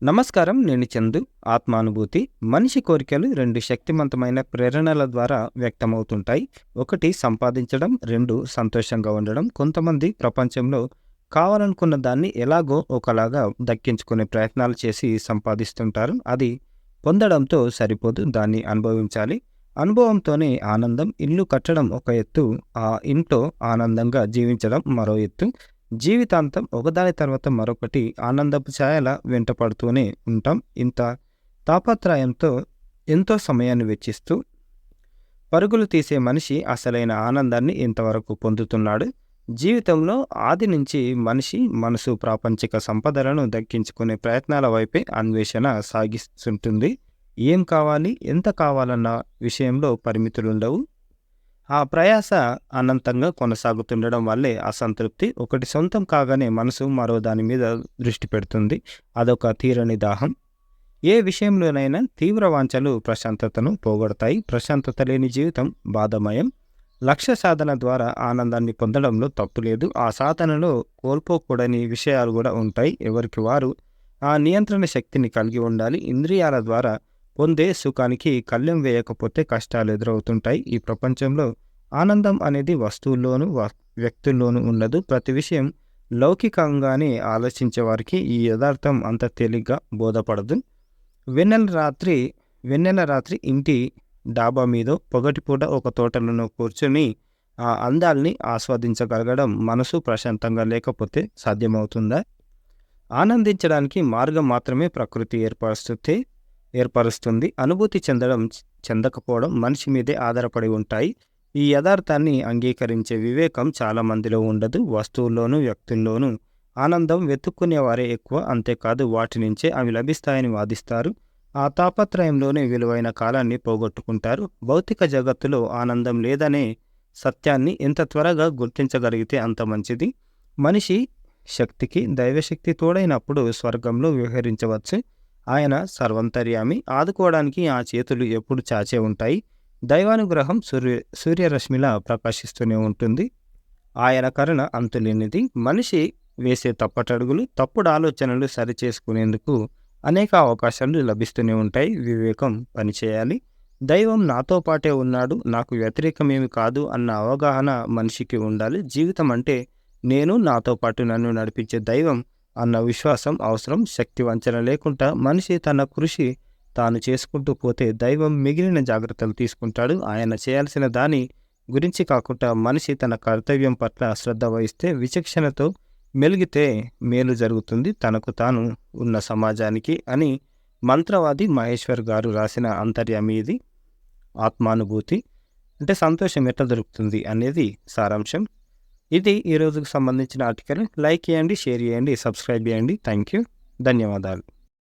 నమస్కారం. నేను చందు. ఆత్మానుభూతి. మనిషి కోరికలు 2 శక్తివంతమైన ప్రేరణల ద్వారా వ్యక్తమవుతుంటాయి. ఒకటి సంపాదించడం, 2 సంతోషంగా ఉండడం. కొంతమంది ప్రపంచంలో కావాలనుకున్న దాన్ని ఎలాగో ఒకలాగా దక్కించుకునే ప్రయత్నాలు చేసి సంపాదిస్తుంటారు. అది పొందడంతో సరిపోదు, దాన్ని అనుభవించాలి. అనుభవంతోనే ఆనందం. ఇల్లు కట్టడం ఒక ఎత్తు, ఆ ఇంట్లో ఆనందంగా జీవించడం మరో ఎత్తు. జీవితాంతం ఒకదాని తర్వాత మరొకటి ఆనందపు ఛాయల వెంట పడుతూనే ఉంటాం. ఇంత తాపత్రయంతో ఎంతో సమయాన్ని వెచ్చిస్తూ పరుగులు తీసే మనిషి అసలైన ఆనందాన్ని ఇంతవరకు పొందుతున్నాడు. జీవితంలో ఆది నుంచి మనిషి మనసు ప్రాపంచిక సంపదలను దక్కించుకునే ప్రయత్నాల వైపే అన్వేషణ సాగిస్తుంటుంది. ఏం కావాలి, ఎంత కావాలన్న విషయంలో పరిమితులుండవు. ఆ ప్రయాస అనంతంగా కొనసాగుతుండడం వల్లే అసంతృప్తి. ఒకటి సొంతం కాగానే మనసు మరో దాని మీద దృష్టి పెడుతుంది. అదొక తీరని దాహం. ఏ విషయంలోనైనా తీవ్ర వాంఛలు ప్రశాంతతను పోగొడతాయి. ప్రశాంతత లేని జీవితం బాధమయం. లక్ష్య సాధన ద్వారా ఆనందాన్ని పొందడంలో తప్పులేదు. ఆ సాధనలో కోల్పోకూడని విషయాలు కూడా ఉంటాయి. ఎవరికి వారు ఆ నియంత్రణ శక్తిని కలిగి ఉండాలి. ఇంద్రియాల ద్వారా పొందే సుఖానికి కళ్ళెం వేయకపోతే కష్టాలు ఎదురవుతుంటాయి. ఈ ప్రపంచంలో ఆనందం అనేది వస్తువుల్లోనూ వ్యక్తుల్లోనూ ఉండదు. ప్రతి విషయం లౌకికంగానే ఆలోచించే వారికి ఈ యథార్థం అంత తేలిగ్గా బోధపడదు. వెన్నెల రాత్రి ఇంటి డాబా మీదో పొగటిపూట ఒక తోటలోనో కూర్చొని ఆ అందాల్ని ఆస్వాదించగలగడం మనసు ప్రశాంతంగా లేకపోతే సాధ్యమవుతుందా? ఆనందించడానికి మార్గం మాత్రమే ప్రకృతి ఏర్పరుస్తుంది. అనుభూతి చెందకపోవడం మనిషి మీదే ఆధారపడి ఉంటాయి. ఈ యథార్థాన్ని అంగీకరించే వివేకం చాలా మందిలో ఉండదు. వస్తువుల్లోనూ వ్యక్తుల్లోనూ ఆనందం వెతుక్కునేవారే ఎక్కువ. అంతేకాదు, వాటి నుంచే అవి లభిస్తాయని వాదిస్తారు. ఆ తాపత్రయంలోనే విలువైన కాలాన్ని పోగొట్టుకుంటారు. భౌతిక జగత్తులో ఆనందం లేదనే సత్యాన్ని ఎంత త్వరగా గుర్తించగలిగితే అంత మంచిది. మనిషి శక్తికి దైవశక్తి తోడైనప్పుడు స్వర్గంలో విహరించవచ్చు. ఆయన సర్వంతర్యామి. ఆదుకోవడానికి ఆ చేతులు ఎప్పుడు చాచే ఉంటాయి. దైవానుగ్రహం సూర్యరశ్మిలా ప్రకాశిస్తూనే ఉంటుంది. ఆయన కరుణ అంతులేనిది. మనిషి వేసే తప్పటడుగులు, తప్పుడు ఆలోచనలు సరిచేసుకునేందుకు అనేక అవకాశాలు లభిస్తూనే ఉంటాయి. వివేకం పనిచేయాలి. దైవం నాతో పాటే ఉన్నాడు, నాకు వ్యతిరేకమేమి కాదు అన్న అవగాహన మనిషికి ఉండాలి. జీవితం అంటే నేను, నాతో పాటు నన్ను నడిపించే దైవం అన్న విశ్వాసం అవసరం. శక్తి వంచన లేకుండా మనిషి తన కృషి తాను చేసుకుంటూ పోతే దైవం మిగిలిన జాగ్రత్తలు తీసుకుంటాడు. ఆయన చేయాల్సిన దాని గురించి కాకుండా మనిషి తన కర్తవ్యం పట్ల శ్రద్ధ వహిస్తే, విచక్షణతో మెలిగితే మేలు జరుగుతుంది తనకు తాను ఉన్న సమాజానికి అని మంత్రవాది మహేశ్వర్ గారు రాసిన అంతర్యామి ఇది. ఆత్మానుభూతి అంటే సంతోషం ఎట్లా దొరుకుతుంది అనేది సారాంశం. ఇది ఈ రోజుకు సంబంధించిన ఆర్టికల్. లైక్ చేయండి, షేర్ చేయండి, సబ్స్క్రైబ్ చేయండి. Thank you. ధన్యవాదాలు.